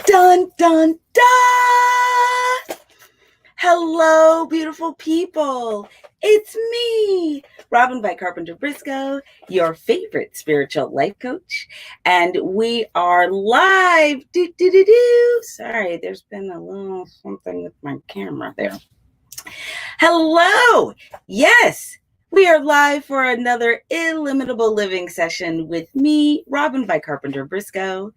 Dun, dun, dun! Hello, beautiful people. It's me, Robyn by Carpenter Briscoe, your favorite spiritual life coach. And we are live. Sorry, there's been a little something with my camera there. Hello. Yes, we are live for another Illimitable Living Session with me, Robyn by Carpenter Briscoe.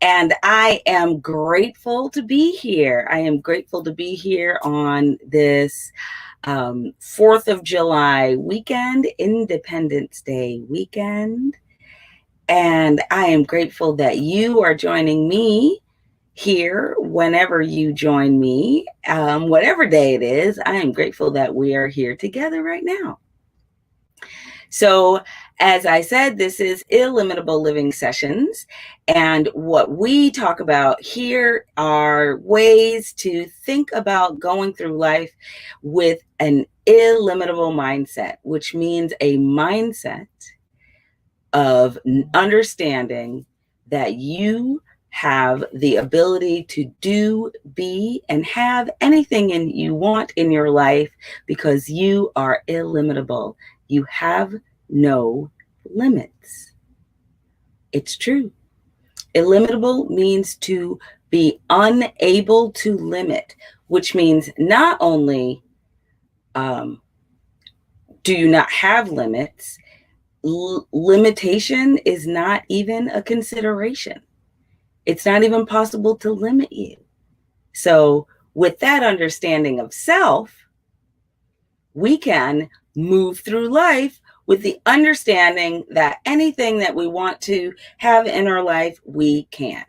And I am grateful to be here. I am grateful to be here on this 4th of July weekend, Independence Day weekend. And I am grateful that you are joining me here whenever you join me, whatever day it is. I am grateful that we are here together right now. So, as I said, this is Illimitable Living Sessions. And what we talk about here are ways to think about going through life with an illimitable mindset, which means a mindset of understanding that you have the ability to do, be, and have anything you want in your life because you are illimitable. You have no limits. It's true. Illimitable means to be unable to limit, which means not only do you not have limits, limitation is not even a consideration. It's not even possible to limit you. So with that understanding of self, we can move through life with the understanding that anything that we want to have in our life, we can.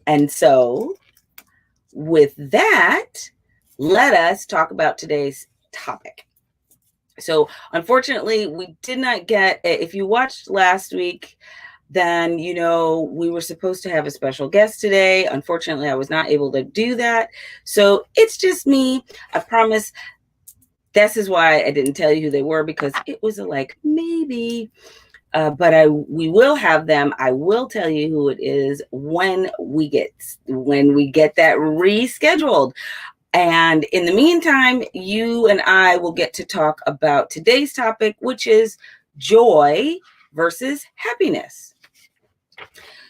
And so with that, let us talk about today's topic. So unfortunately, we did not get, if you watched last week, then you know we were supposed to have a special guest today. Unfortunately, I was not able to do that. So it's just me. I promise. This is why I didn't tell you who they were, because it was like maybe, but we will have them. I will tell you who it is when we get that rescheduled. And in the meantime, you and I will get to talk about today's topic, which is joy versus happiness.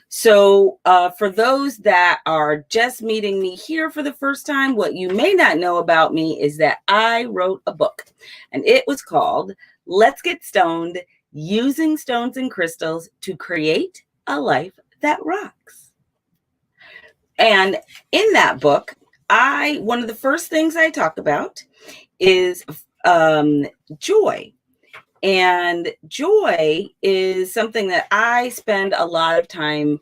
So for those that are just meeting me here for the first time, what you may not know about me is that I wrote a book, and it was called Let's Get Stoned, Using Stones and Crystals to Create a Life That Rocks. And in that book, one of the first things I talk about is joy. And joy is something that I spend a lot of time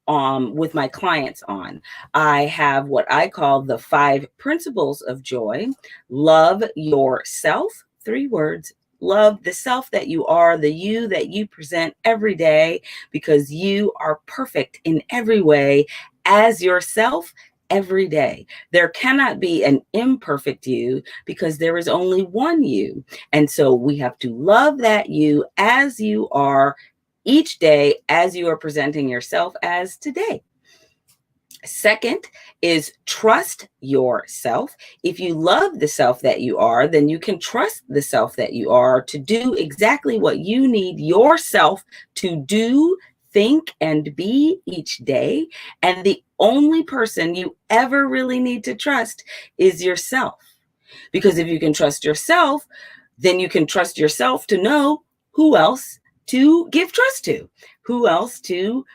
with my clients on. I have what I call the 5 principles of joy. Love yourself, 3 words. Love the self that you are, the you that you present every day, because you are perfect in every way as yourself every day. There cannot be an imperfect you because there is only one you. And so we have to love that you as you are each day, as you are presenting yourself as today. Second is trust yourself. If you love the self that you are, then you can trust the self that you are to do exactly what you need yourself to do, think, and be each day. And the only person you ever really need to trust is yourself. Because if you can trust yourself, then you can trust yourself to know who else to give trust to, who else to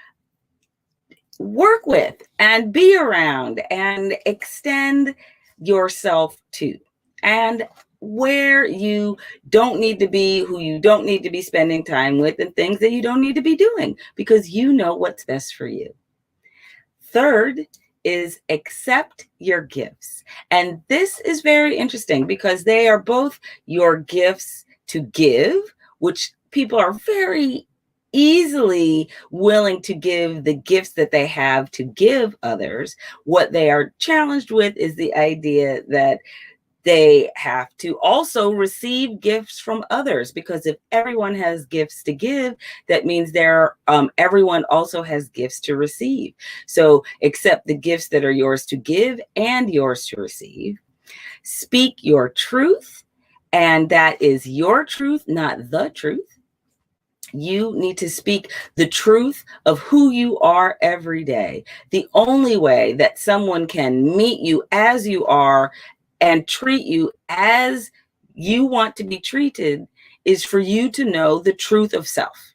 work with and be around and extend yourself to, and where you don't need to be, who you don't need to be spending time with, and things that you don't need to be doing because you know what's best for you. Third is accept your gifts. And this is very interesting because they are both your gifts to give, which people are very easily willing to give the gifts that they have to give others. What they are challenged with is the idea that They have to also receive gifts from others, because if everyone has gifts to give, that means everyone also has gifts to receive. So accept the gifts that are yours to give and yours to receive. Speak your truth, and that is your truth, not the truth. You need to speak the truth of who you are every day. The only way that someone can meet you as you are and treat you as you want to be treated is for you to know the truth of self.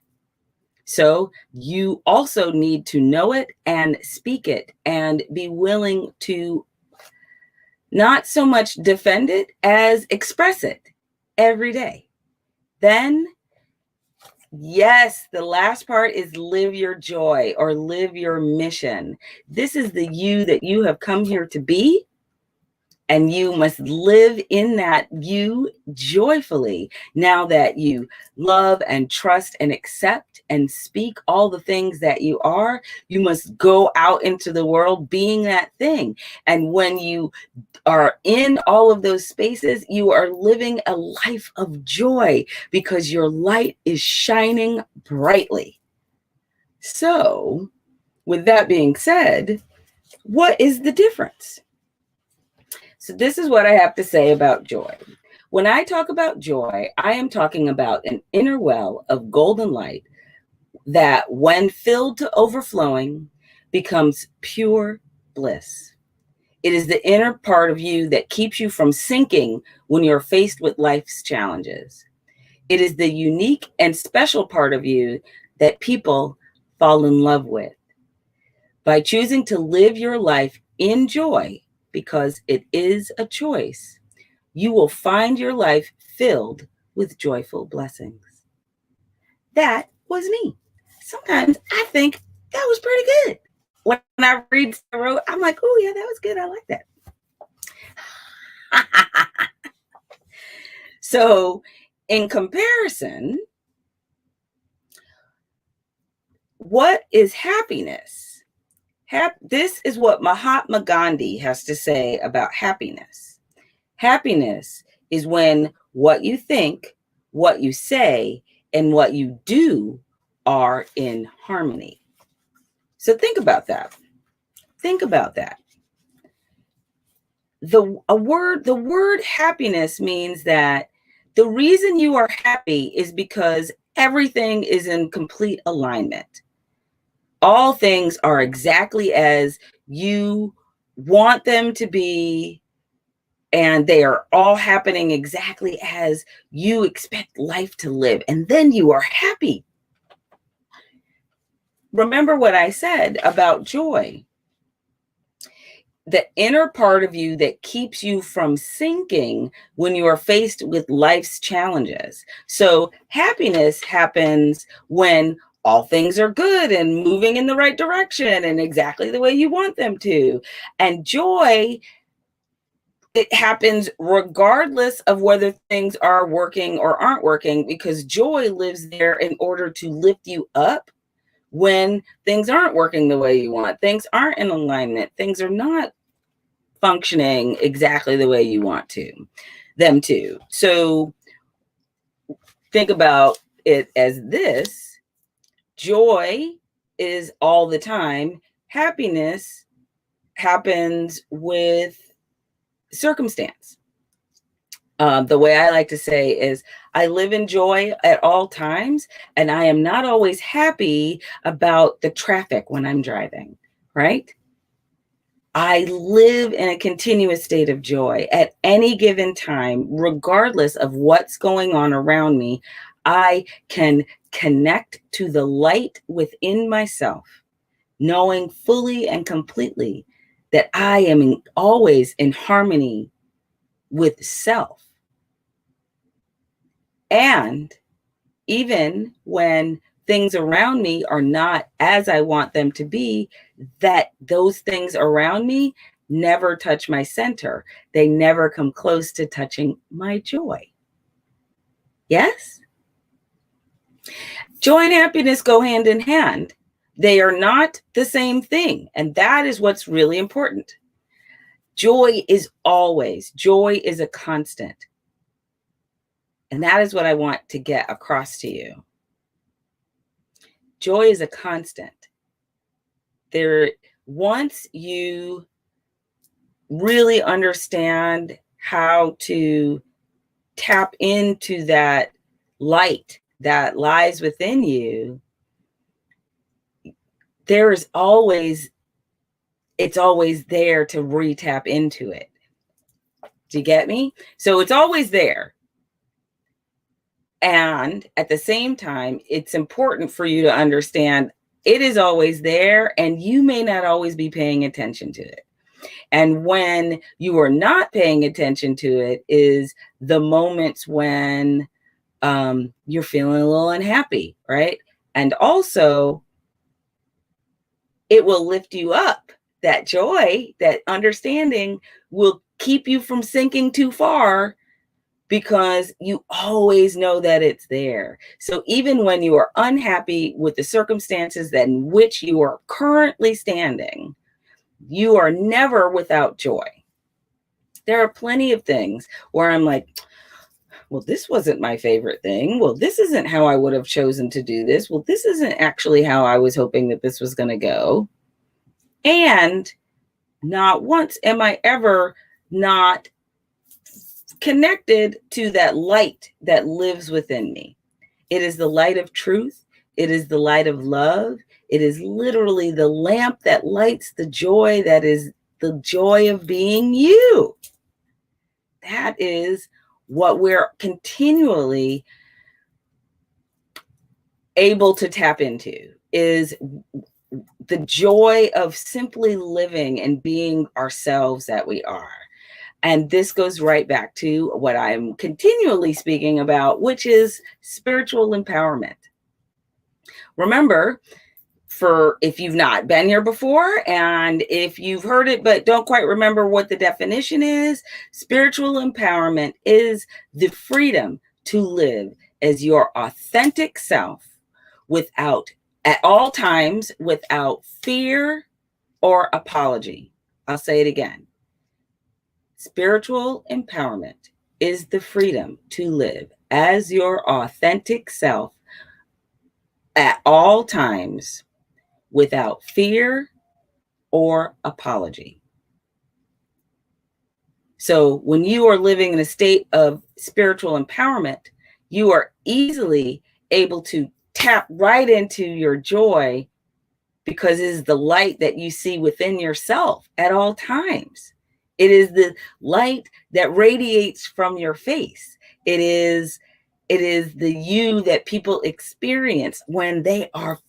So you also need to know it and speak it and be willing to not so much defend it as express it every day. Then, yes, the last part is live your joy or live your mission. This is the you that you have come here to be, and you must live in that you joyfully. Now that you love and trust and accept and speak all the things that you are, you must go out into the world being that thing. And when you are in all of those spaces, you are living a life of joy because your light is shining brightly. So, with that being said, what is the difference? So this is what I have to say about joy. When I talk about joy, I am talking about an inner well of golden light that, when filled to overflowing, becomes pure bliss. It is the inner part of you that keeps you from sinking when you're faced with life's challenges. It is the unique and special part of you that people fall in love with. By choosing to live your life in joy, because it is a choice, you will find your life filled with joyful blessings. That was me. Sometimes I think that was pretty good. When I read what I wrote, I'm like, oh yeah, that was good. I like that. So in comparison, what is happiness? This is what Mahatma Gandhi has to say about happiness. Happiness is when what you think, what you say, and what you do are in harmony. So think about that. Think about that. The word happiness means that the reason you are happy is because everything is in complete alignment. All things are exactly as you want them to be, and they are all happening exactly as you expect life to live. And then you are happy. Remember what I said about joy. The inner part of you that keeps you from sinking when you are faced with life's challenges. So happiness happens when all things are good and moving in the right direction and exactly the way you want them to. And joy, it happens regardless of whether things are working or aren't working, because joy lives there in order to lift you up when things aren't working the way you want. Things aren't in alignment. Things are not functioning exactly the way you want them to. So think about it as this: joy is all the time. Happiness happens with circumstance. The way I like to say is, I live in joy at all times, and I am not always happy about the traffic when I'm driving, right? I live in a continuous state of joy at any given time, regardless of what's going on around me. I can connect to the light within myself, knowing fully and completely that I am always in harmony with self. And even when things around me are not as I want them to be, that those things around me never touch my center. They never come close to touching my joy. Yes? Joy and happiness go hand in hand. They are not the same thing. And that is what's really important. Joy is a constant. And that is what I want to get across to you. Joy is a constant. Once you really understand how to tap into that light that lies within you, it's always there to re-tap into it. Do you get me? So it's always there. And at the same time, it's important for you to understand it is always there, and you may not always be paying attention to it. And when you are not paying attention to it is the moments when you're feeling a little unhappy, right? And also, it will lift you up. That joy, that understanding will keep you from sinking too far, because you always know that it's there. So even when you are unhappy with the circumstances in which you are currently standing, you are never without joy. There are plenty of things where I'm like, well, this wasn't my favorite thing. Well, this isn't how I would have chosen to do this. Well, this isn't actually how I was hoping that this was going to go. And not once am I ever not connected to that light that lives within me. It is the light of truth. It is the light of love. It is literally the lamp that lights the joy that is the joy of being you. That is what we're continually able to tap into, is the joy of simply living and being ourselves that we are. And this goes right back to what I'm continually speaking about, which is spiritual empowerment. Remember, if you've not been here before, and if you've heard it but don't quite remember what the definition is, spiritual empowerment is the freedom to live as your authentic self at all times, without fear or apology. I'll say it again. Spiritual empowerment is the freedom to live as your authentic self at all times, without fear or apology. So when you are living in a state of spiritual empowerment, you are easily able to tap right into your joy, because it is the light that you see within yourself at all times. It is the light that radiates from your face. It is the you that people experience when they are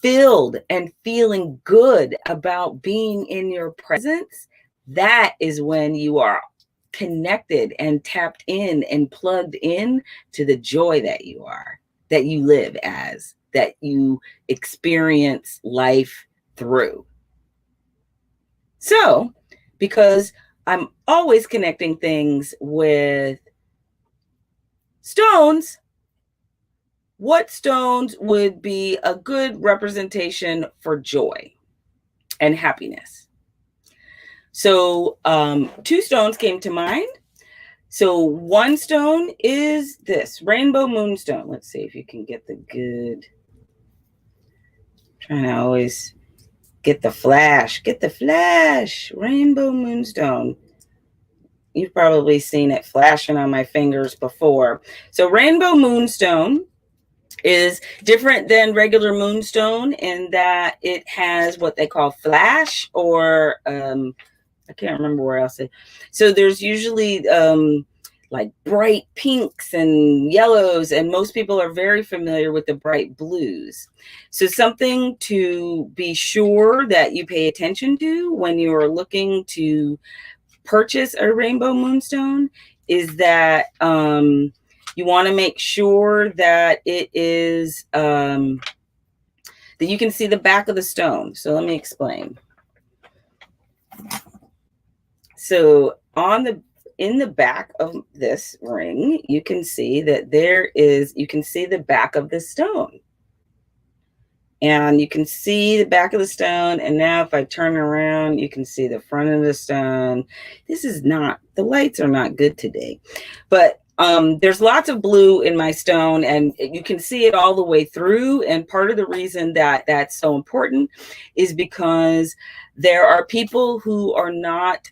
filled and feeling good about being in your presence. That is when you are connected and tapped in and plugged in to the joy that you are, that you live as, that you experience life through. So, because I'm always connecting things with stones, what stones would be a good representation for joy and happiness? So 2 stones came to mind. So one stone is this rainbow moonstone. Let's see if you can get the good. Trying to always get the flash. Rainbow moonstone. You've probably seen it flashing on my fingers before. So rainbow moonstone is different than regular moonstone in that it has what they call flash, or I can't remember where else. So there's usually like bright pinks and yellows, and most people are very familiar with the bright blues. So something to be sure that you pay attention to when you are looking to purchase a rainbow moonstone is that you want to make sure that it is that you can see the back of the stone. So let me explain. So in the back of this ring, you can see that you can see the back of the stone. And you can see the back of the stone. And now if I turn around, you can see the front of the stone. This is not, the lights are not good today. But there's lots of blue in my stone, and you can see it all the way through. And part of the reason that that's so important is because there are people who are not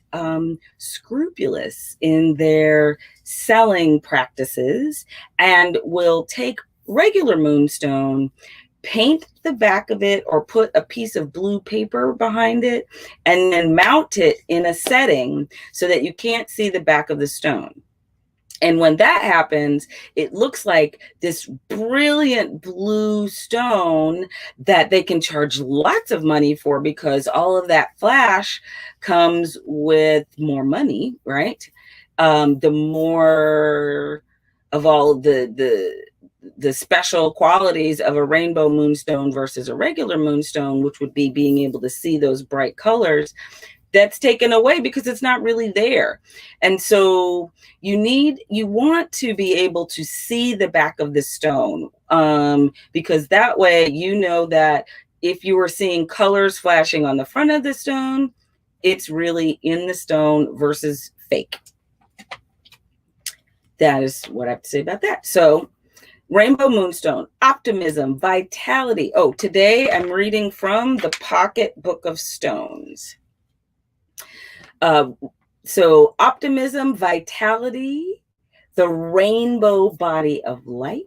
scrupulous in their selling practices and will take regular moonstone, paint the back of it, or put a piece of blue paper behind it, and then mount it in a setting so that you can't see the back of the stone. And when that happens, it looks like this brilliant blue stone that they can charge lots of money for, because all of that flash comes with more money, right? The more of all the special qualities of a rainbow moonstone versus a regular moonstone, which would be being able to see those bright colors, that's taken away because it's not really there. And so you want to be able to see the back of the stone, because that way you know that if you were seeing colors flashing on the front of the stone, it's really in the stone versus fake. That is what I have to say about that. So rainbow moonstone, optimism, vitality. Oh, today I'm reading from the Pocket Book of Stones. So optimism, vitality, the rainbow body of light.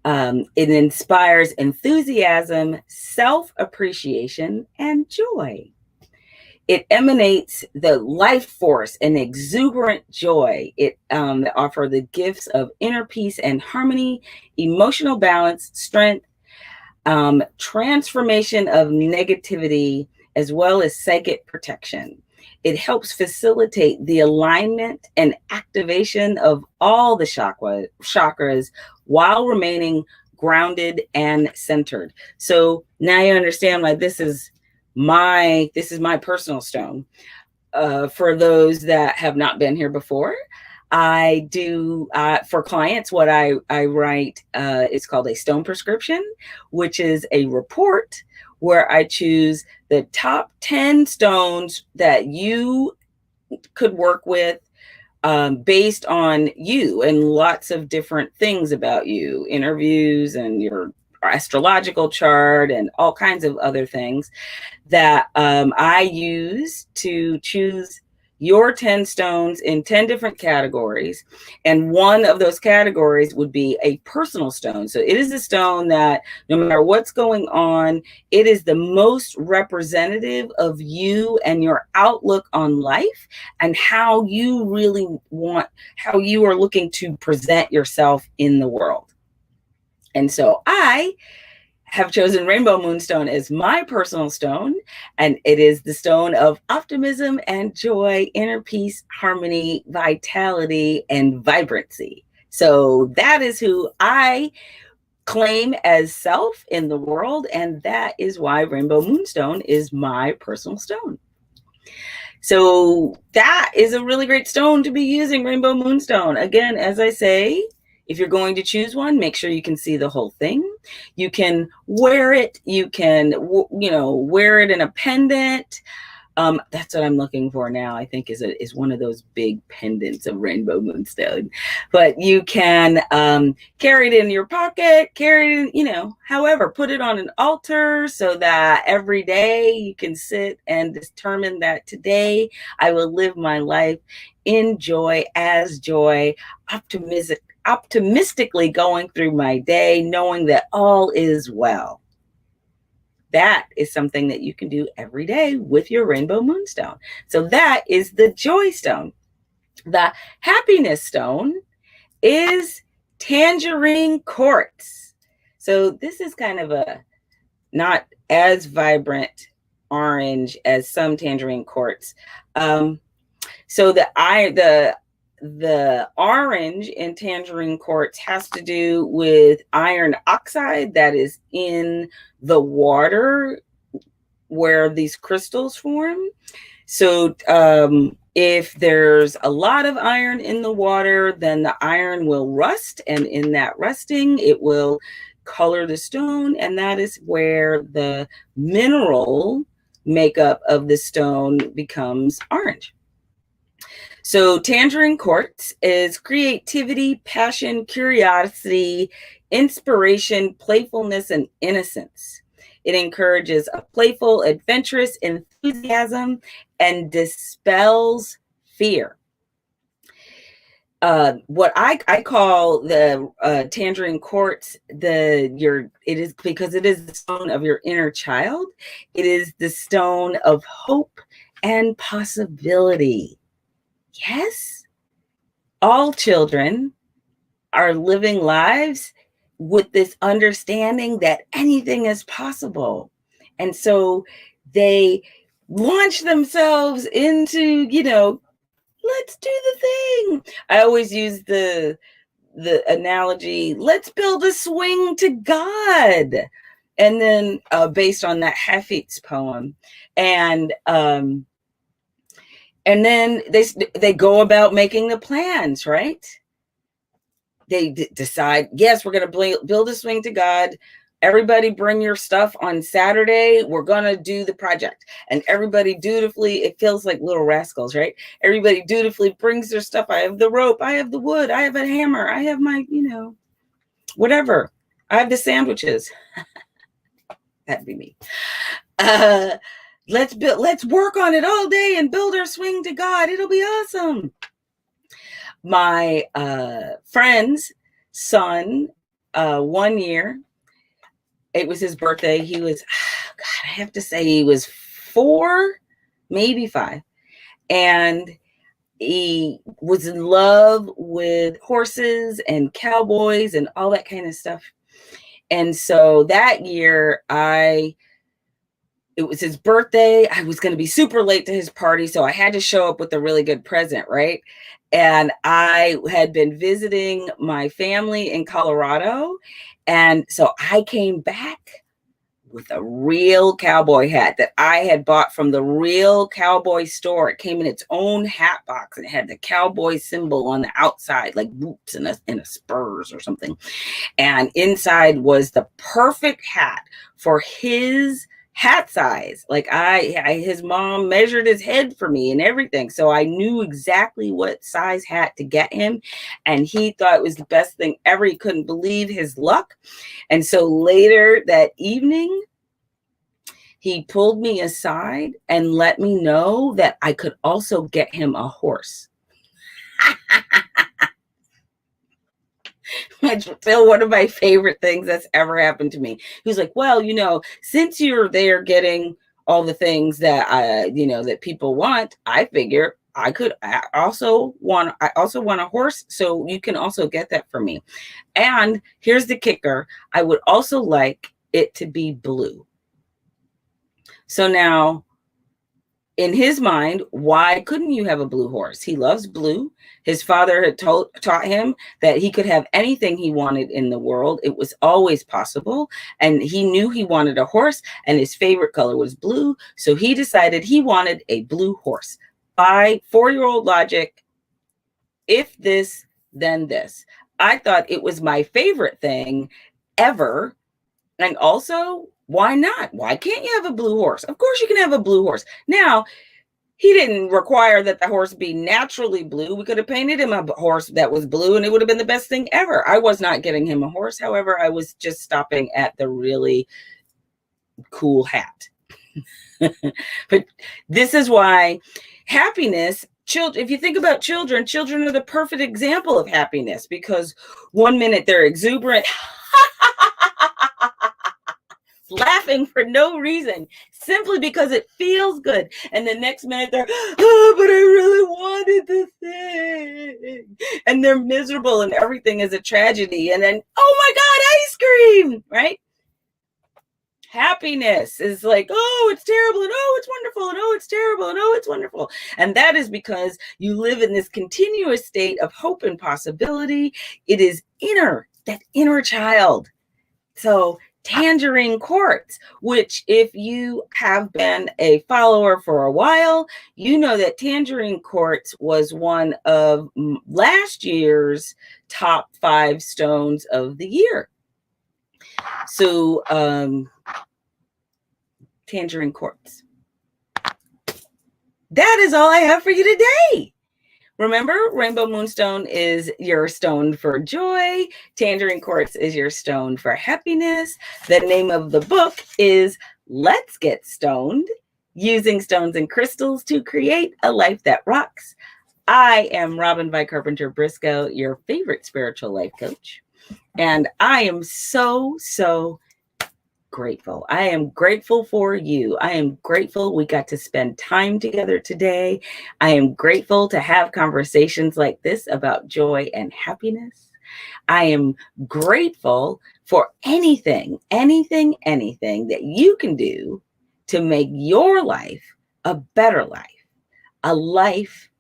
It inspires enthusiasm, self-appreciation, and joy. It emanates the life force and exuberant joy. It offers the gifts of inner peace and harmony, emotional balance, strength, transformation of negativity, as well as psychic protection. It helps facilitate the alignment and activation of all the chakras while remaining grounded and centered. So now you understand why this is my personal stone. For those that have not been here before, I do for clients what I write. It's called a stone prescription, which is a report where I choose the top 10 stones that you could work with, based on you and lots of different things about you, interviews and your astrological chart and all kinds of other things that I use to choose your 10 stones in 10 different categories. And one of those categories would be a personal stone. So it is a stone that no matter what's going on, it is the most representative of you and your outlook on life and how you really how you are looking to present yourself in the world. And so I have chosen rainbow moonstone as my personal stone, and it is the stone of optimism and joy, inner peace, harmony, vitality, and vibrancy. So that is who I claim as self in the world, and that is why rainbow moonstone is my personal stone. So that is a really great stone to be using, rainbow moonstone. Again, as I say, if you're going to choose one, make sure you can see the whole thing. You can wear it. You can, wear it in a pendant. That's what I'm looking for now, I think, is one of those big pendants of rainbow moonstone. But you can carry it in your pocket, carry it, however, put it on an altar so that every day you can sit and determine that today I will live my life in joy, as joy, optimistically going through my day, knowing that all is well. That is something that you can do every day with your rainbow moonstone. So that is the joy stone. The happiness stone is tangerine quartz. So this is kind of a not as vibrant orange as some tangerine quartz. So the orange in tangerine quartz has to do with iron oxide that is in the water where these crystals form. So if there's a lot of iron in the water, then the iron will rust, and in that rusting, it will color the stone, and that is where the mineral makeup of the stone becomes orange. So tangerine quartz is creativity, passion, curiosity, inspiration, playfulness, and innocence. It encourages a playful, adventurous enthusiasm and dispels fear. What I call the tangerine quartz, it is because it is the stone of your inner child. It is the stone of hope and possibility. Yes, all children are living lives with this understanding that anything is possible. And so they launch themselves into, let's do the thing. I always use the analogy, let's build a swing to God. And then based on that Hafid's poem. And then they go about making the plans, right? They decide, yes, we're going to build a swing to God. Everybody bring your stuff on Saturday. We're going to do the project. And everybody dutifully, it feels like Little Rascals, right? Everybody dutifully brings their stuff. I have the rope. I have the wood. I have a hammer. I have my, whatever. I have the sandwiches. That'd be me. Let's work on it all day and build our swing to God. It'll be awesome. My friend's son, 1 year, it was his birthday. He was, I have to say he was 4, maybe 5. And he was in love with horses and cowboys and all that kind of stuff. And so that year, it was his birthday. I was going to be super late to his party, so I had to show up with a really good present, right? And I had been visiting my family in Colorado. And so I came back with a real cowboy hat that I had bought from the real cowboy store. It came in its own hat box and it had the cowboy symbol on the outside, like boots and a spurs or something. And inside was the perfect hat for his hat size. Like his mom measured his head for me and everything. So I knew exactly what size hat to get him. And he thought it was the best thing ever. He couldn't believe his luck. And so later that evening, he pulled me aside and let me know that I could also get him a horse. It's still one of my favorite things that's ever happened to me. He was like, well, since you're there getting all the things that that people want, I figure I also want a horse, so you can also get that for me. And here's the kicker. I would also like it to be blue. So now, in his mind, why couldn't you have a blue horse? He loves blue. His father had taught him that he could have anything he wanted in the world. It was always possible. And he knew he wanted a horse, and his favorite color was blue. So he decided he wanted a blue horse. By 4-year-old logic, if this, then this. I thought it was my favorite thing ever. And also, why not? Why can't you have a blue horse? Of course you can have a blue horse. Now, he didn't require that the horse be naturally blue. We could have painted him a horse that was blue and it would have been the best thing ever. I was not getting him a horse. However, I was just stopping at the really cool hat. But this is why happiness, if you think about children are the perfect example of happiness, because one minute they're exuberant, laughing for no reason, simply because it feels good. And the next minute they're, oh, but I really wanted the thing. And they're miserable and everything is a tragedy. And then, oh my God, ice cream, right? Happiness is like, oh, it's terrible, and oh, it's wonderful, and oh, it's terrible, and oh, it's wonderful. And that is because you live in this continuous state of hope and possibility. It is that inner child. So tangerine quartz, which if you have been a follower for a while, you know that tangerine quartz was one of last year's top 5 stones of the year. So, tangerine quartz. That is all I have for you today. Remember, rainbow moonstone is your stone for joy. Tangerine quartz is your stone for happiness. The name of the book is Let's Get Stoned, Using Stones and Crystals to Create a Life That Rocks. I am Robyn by Carpenter Briscoe, your favorite spiritual life coach. And I am so grateful. I am grateful for you. I am grateful we got to spend time together today. I am grateful to have conversations like this about joy and happiness. I am grateful for anything that you can do to make your life a better life, a life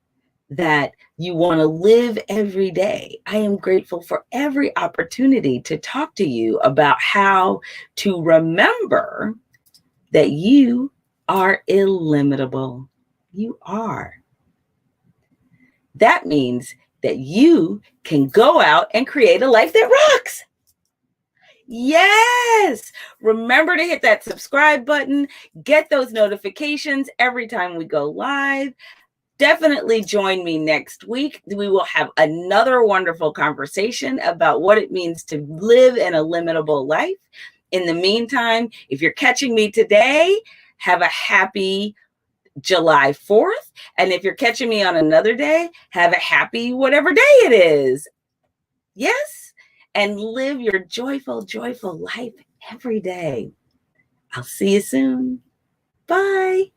that you want to live every day. I am grateful for every opportunity to talk to you about how to remember that you are illimitable. You are. That means that you can go out and create a life that rocks. Yes. Remember to hit that subscribe button, get those notifications every time we go live. Definitely join me next week. We will have another wonderful conversation about what it means to live an illimitable life. In the meantime, if you're catching me today, have a happy July 4th. And if you're catching me on another day, have a happy whatever day it is. Yes? And live your joyful life every day. I'll see you soon. Bye.